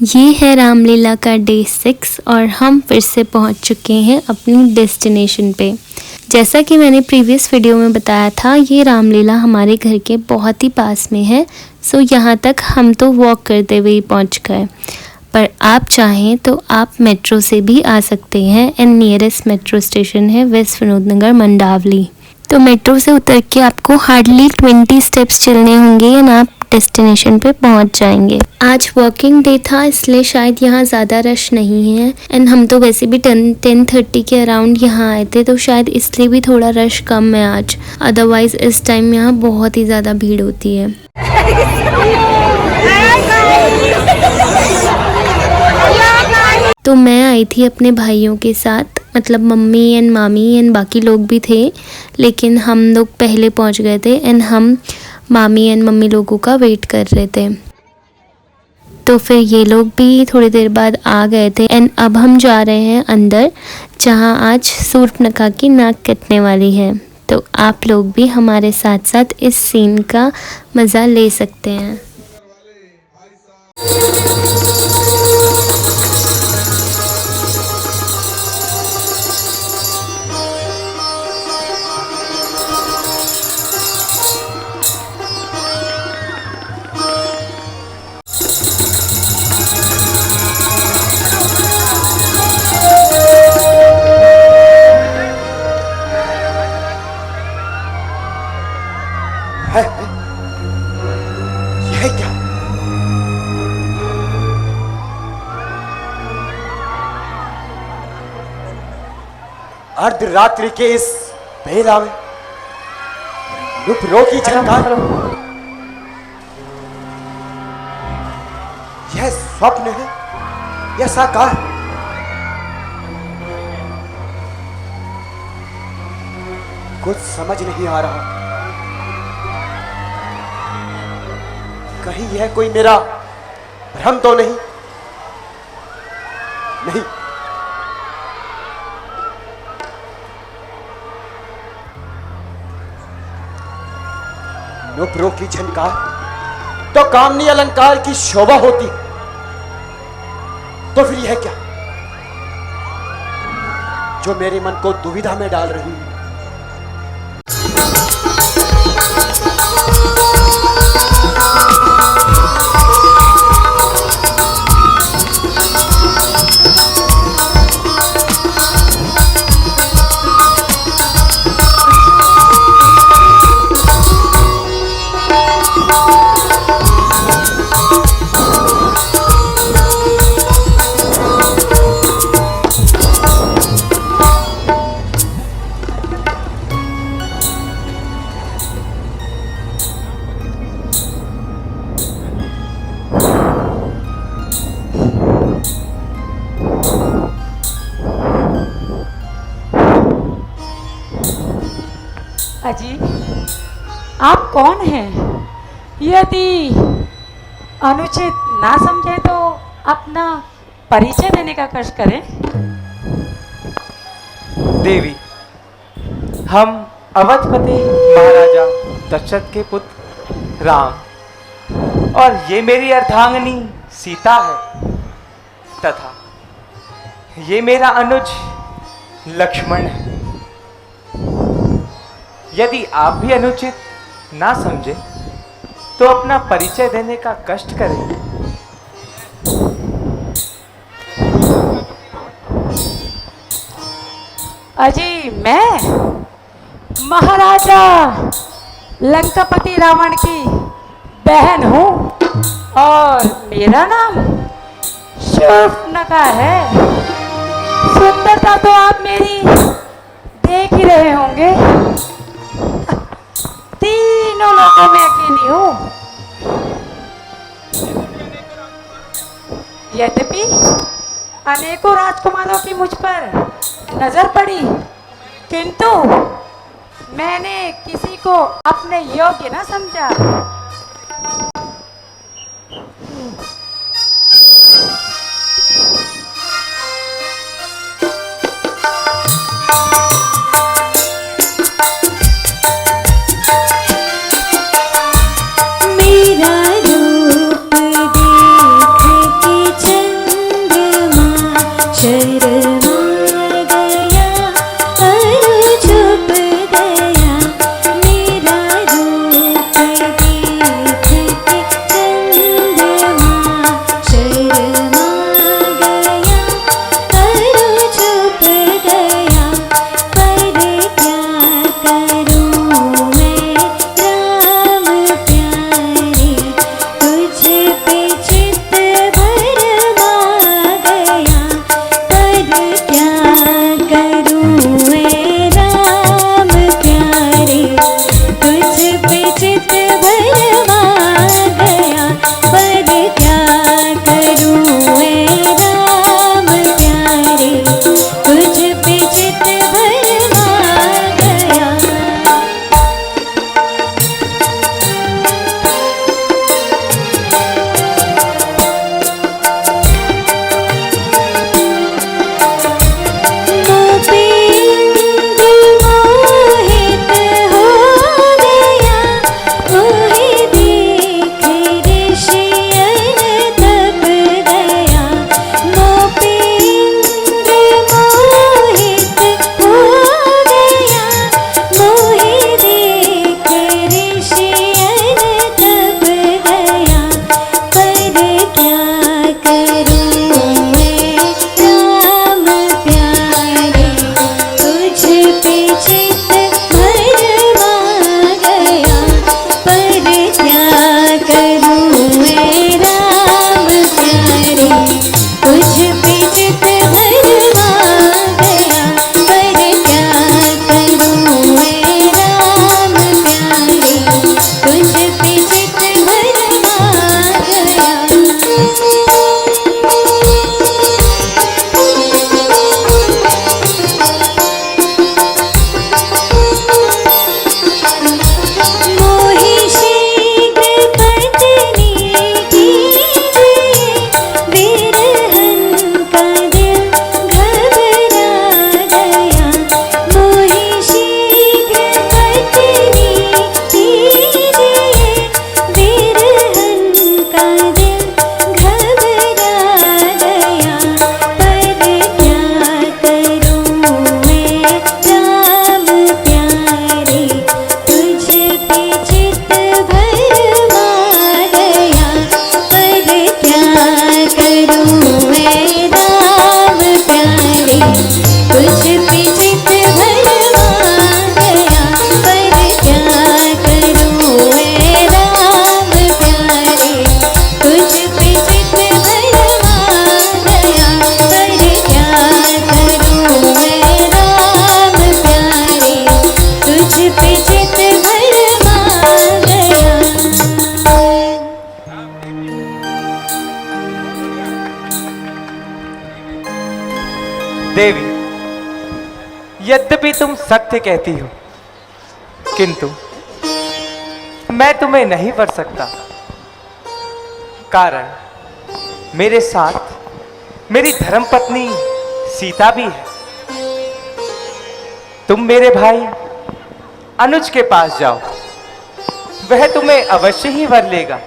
ये है रामलीला का डे 6 और हम फिर से पहुंच चुके हैं अपनी डेस्टिनेशन पे। जैसा कि मैंने प्रीवियस वीडियो में बताया था, ये रामलीला हमारे घर के बहुत ही पास में है। सो यहाँ तक हम तो वॉक करते हुए ही पहुँच गए, पर आप चाहें तो आप मेट्रो से भी आ सकते हैं। एंड नियरेस्ट मेट्रो स्टेशन है वेस्ट विनोद नगर मंडावली। तो मेट्रो से उतर के आपको हार्डली 20 स्टेप्स चलने होंगे एंड आप डेस्टिनेशन पे पहुंच जाएंगे। आज वर्किंग डे था इसलिए शायद यहाँ ज़्यादा रश नहीं है। एंड हम तो वैसे भी 10:30 के अराउंड यहाँ आए थे, तो शायद इसलिए भी थोड़ा रश कम है आज। अदरवाइज़ इस टाइम यहाँ बहुत ही ज़्यादा भीड़ होती है। तो मैं आई थी अपने भाइयों के साथ, मतलब मम्मी एंड मामी एंड बाकी लोग भी थे, लेकिन हम लोग पहले पहुंच गए थे एंड हम मामी एंड मम्मी लोगों का वेट कर रहे थे। तो फिर ये लोग भी थोड़ी देर बाद आ गए थे एंड अब हम जा रहे हैं अंदर, जहां आज शूर्पणखा की नाक कटने वाली है। तो आप लोग भी हमारे साथ साथ इस सीन का मज़ा ले सकते हैं। यह क्या? अर्धरात्रि के इस बेला में रुपरों की झनकार, यह स्वप्न है या साकार? कुछ समझ नहीं आ रहा। कहीं यह कोई मेरा भ्रम तो नहीं? नहीं, नुपुरों की झनकार तो कामनी अलंकार की शोभा होती, तो फिर यह क्या जो मेरे मन को दुविधा में डाल रही है? अजी, आप कौन हैं? यदि अनुचित ना समझे तो अपना परिचय देने का कष्ट करें। देवी, हम अवधपति महाराजा दशरथ के पुत्र राम और ये मेरी अर्धांगिनी सीता है, तथा ये मेरा अनुज लक्ष्मण है। यदि आप भी अनुचित ना समझे तो अपना परिचय देने का कष्ट करें। अजी, मैं महाराजा लंकापति रावण की बहन हूँ और मेरा नाम शूर्पणखा है। सुंदरता तो आप मेरी देख ही रहे होंगे। तीनों लोगों में अकेली हूँ। यद्यपि अनेकों राजकुमारों की मुझ पर नजर पड़ी, किंतु मैंने किसी को अपने योग्य न समझा। मेरा रूप देख के तुम सत्य कहती हो, किंतु मैं तुम्हें नहीं वर सकता, कारण मेरे साथ मेरी धर्मपत्नी सीता भी है। तुम मेरे भाई अनुज के पास जाओ, वह तुम्हें अवश्य ही वर लेगा।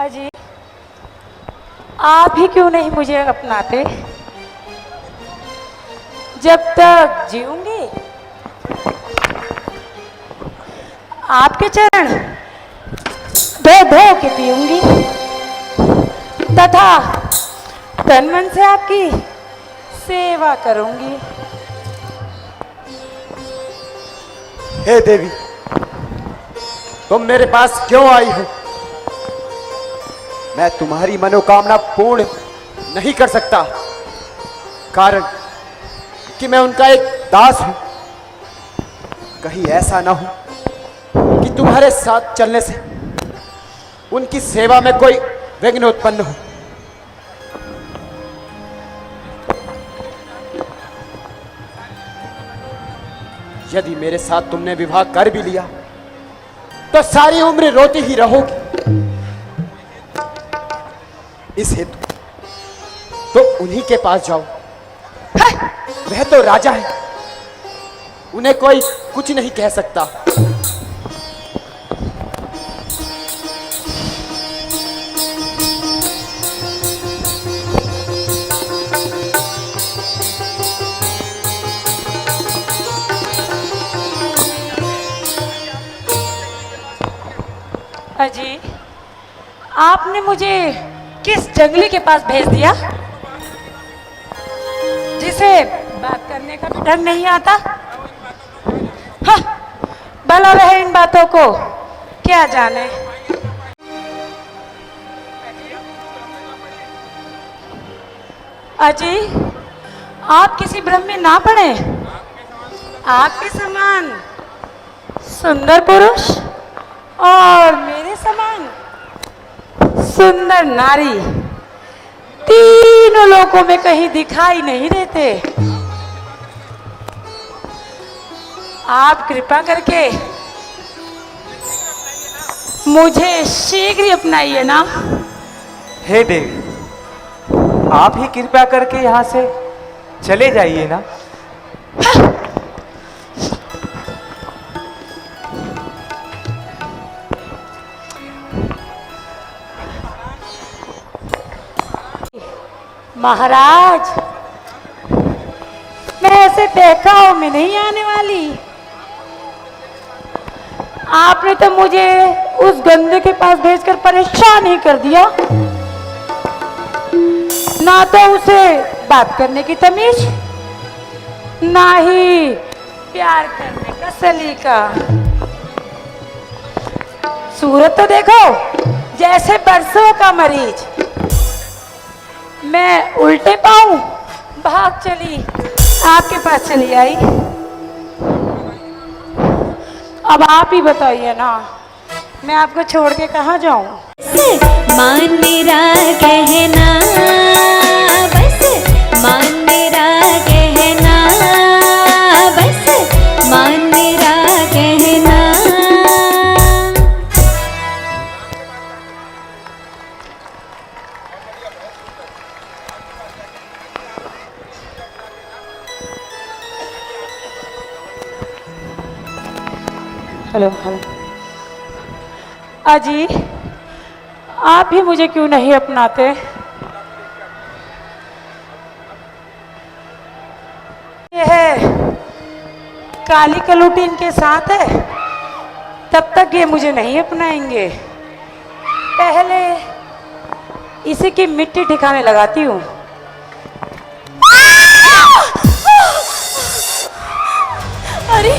अजी, आप ही क्यों नहीं मुझे अपनाते? जब तक जीऊंगी आपके चरण धो धो के पीऊंगी तथा तन मन से आपकी सेवा करूंगी। हे देवी, तुम मेरे पास क्यों आई हो? मैं तुम्हारी मनोकामना पूर्ण नहीं कर सकता, कारण कि मैं उनका एक दास हूं। कहीं ऐसा ना हो कि तुम्हारे साथ चलने से उनकी सेवा में कोई विघ्न उत्पन्न हो। यदि मेरे साथ तुमने विवाह कर भी लिया तो सारी उम्र रोती ही रहोगी। इस हेतु तो उन्हीं के पास जाओ, वह तो राजा है, उन्हें कोई कुछ नहीं कह सकता। अजी, आपने मुझे किस जंगली के पास भेज दिया जिसे बात करने का भी ढंग नहीं आता? हाँ, भला रहे इन बातों को क्या जाने। अजी, आप किसी भ्रम में ना पड़े। आपके समान सुंदर पुरुष और मेरे समान सुंदर नारी तीनों लोकों में कहीं दिखाई नहीं देते। आप कृपा करके मुझे शीघ्र ही अपनाइए ना। हे देवी, आप ही कृपा करके यहाँ से चले जाइए ना। महाराज, मैं ऐसे बहकाव में नहीं आने वाली। आपने तो मुझे उस गंदे के पास भेजकर परेशान ही कर दिया। ना तो उसे बात करने की तमीज, ना ही प्यार करने का सलीका। सूरत तो देखो, जैसे बरसों का मरीज। मैं उल्टे पाऊं भाग चली आपके पास चली आई। अब आप ही बताइए ना, मैं आपको छोड़ के कहाँ जाऊं? मान मेरा कहना, बस मान मेरा कहना, बस मान मेरा कहना। Hello hello. अजी, आप भी मुझे क्यों नहीं अपनाते? यह काली कलूटी इनके साथ है, तब तक ये मुझे नहीं अपनाएंगे। पहले इसी की मिट्टी ठिकाने लगाती हूँ। अरे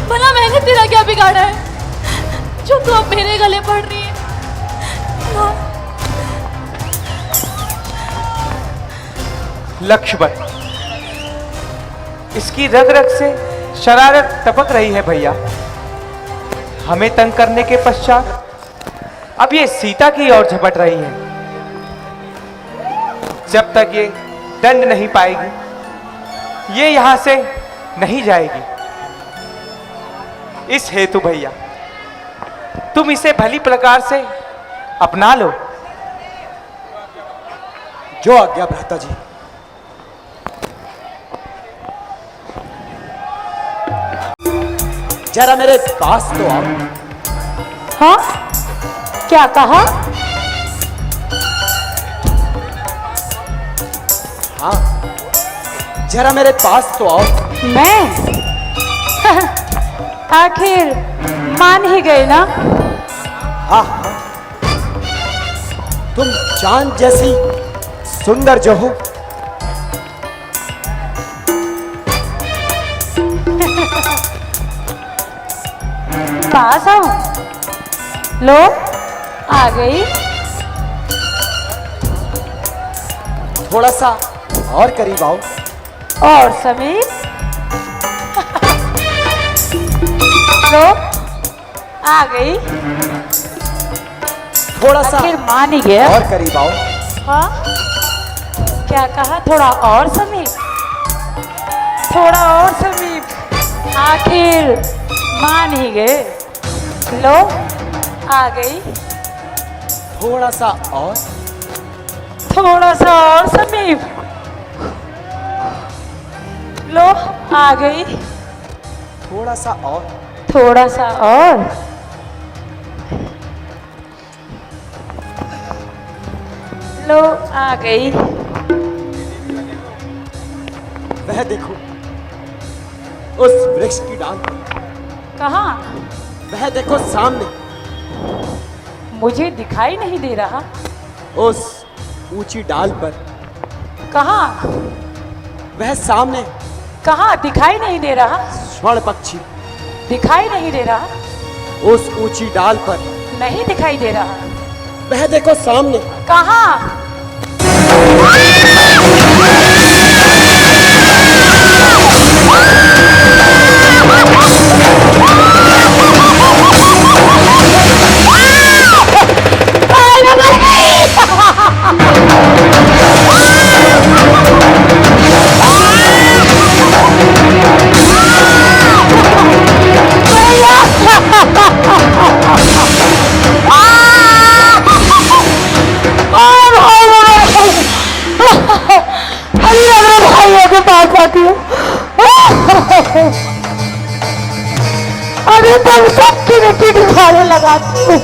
भला मैंने तेरा क्या बिगाड़ा है जो तू अब मेरे गले पड़ रही है? लक्ष्मण, इसकी रग रग से शरारत टपक रही है भैया। हमें तंग करने के पश्चात अब ये सीता की ओर झपट रही है। जब तक ये दंड नहीं पाएगी ये यहां से नहीं जाएगी। इस हेतु भैया तुम इसे भली प्रकार से अपना लो। जो आज्ञा भ्राता जी। जरा मेरे पास तो आओ। हाँ, क्या कहा? हाँ, जरा मेरे पास तो आओ। मैं आखिर मान ही गए ना? हाँ हाँ, तुम चांद जैसी सुंदर जो हो। पास आओ। लो, आ गई। थोड़ा सा और करीब आओ। और समीप। लो, आ गई। थोड़ा सा आखिर मान ही गया। और करीब आओ। हाँ, क्या कहा? थोड़ा और समीप, थोड़ा और समीप। आखिर मान ही गए। लो, आ गई। थोड़ा सा और। थोड़ा सा और समीप। लो, आ गई। थोड़ा सा और। थोड़ा सा और। लो, आ गई। वह देखो उस वृक्ष की डाल। कहाँ? वह देखो सामने मुझे दिखाई नहीं दे रहा। उस ऊंची डाल पर। कहाँ? वह सामने कहाँ? दिखाई नहीं दे रहा। स्वर्ण पक्षी दिखाई नहीं दे रहा। उस ऊंची डाल पर। नहीं दिखाई दे रहा। वह देखो सामने। कहाँ? अरे तुम सबकी मिट्टी दिखाने लगाती हूँ।